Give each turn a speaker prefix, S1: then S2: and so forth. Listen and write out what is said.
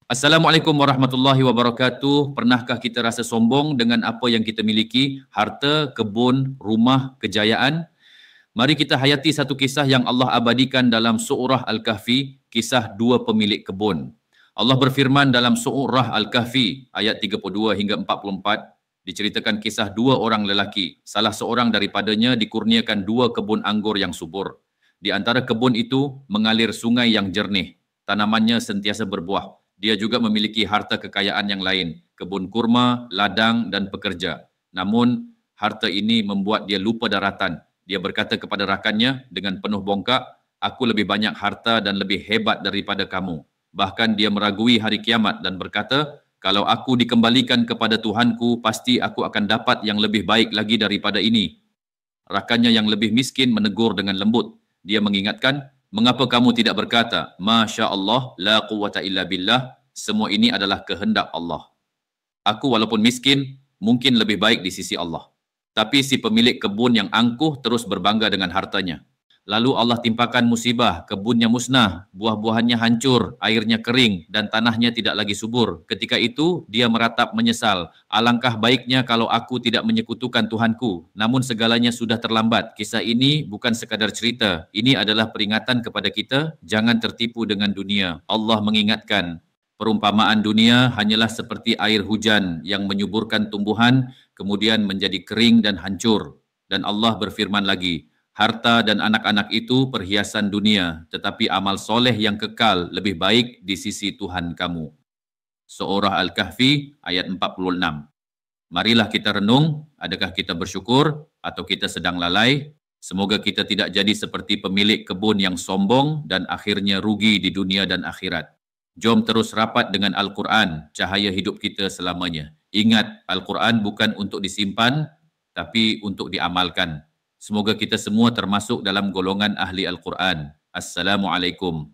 S1: Assalamualaikum warahmatullahi wabarakatuh. Pernahkah kita rasa sombong dengan apa yang kita miliki? Harta, kebun, rumah, kejayaan? Mari kita hayati satu kisah yang Allah abadikan dalam surah Al-Kahfi, kisah dua pemilik kebun. Allah berfirman dalam surah Al-Kahfi ayat 32 hingga 44, diceritakan kisah dua orang lelaki. Salah seorang daripadanya dikurniakan dua kebun anggur yang subur. Di antara kebun itu mengalir sungai yang jernih. Tanamannya sentiasa berbuah. Dia juga memiliki harta kekayaan yang lain, kebun kurma, ladang dan pekerja. Namun, harta ini membuat dia lupa daratan. Dia berkata kepada rakannya dengan penuh bongkak, "Aku lebih banyak harta dan lebih hebat daripada kamu." Bahkan dia meragui hari kiamat dan berkata, "Kalau aku dikembalikan kepada Tuhanku, pasti aku akan dapat yang lebih baik lagi daripada ini." Rakannya yang lebih miskin menegur dengan lembut. Dia mengingatkan, "Mengapa kamu tidak berkata, Masya Allah, la quwata illa billah, semua ini adalah kehendak Allah. Aku walaupun miskin, mungkin lebih baik di sisi Allah." Tapi si pemilik kebun yang angkuh terus berbangga dengan hartanya. Lalu Allah timpakan musibah, kebunnya musnah, buah-buahannya hancur, airnya kering, dan tanahnya tidak lagi subur. Ketika itu, dia meratap menyesal. "Alangkah baiknya kalau aku tidak menyekutukan Tuhanku. Namun segalanya sudah terlambat." Kisah ini bukan sekadar cerita. Ini adalah peringatan kepada kita, jangan tertipu dengan dunia. Allah mengingatkan, perumpamaan dunia hanyalah seperti air hujan yang menyuburkan tumbuhan, kemudian menjadi kering dan hancur. Dan Allah berfirman lagi, harta dan anak-anak itu perhiasan dunia, tetapi amal soleh yang kekal lebih baik di sisi Tuhan kamu. Surah Al-Kahfi ayat 46. Marilah kita renung, adakah kita bersyukur atau kita sedang lalai? Semoga kita tidak jadi seperti pemilik kebun yang sombong dan akhirnya rugi di dunia dan akhirat. Jom terus rapat dengan Al-Quran, cahaya hidup kita selamanya. Ingat, Al-Quran bukan untuk disimpan, tapi untuk diamalkan. Semoga kita semua termasuk dalam golongan ahli Al-Quran. Assalamualaikum.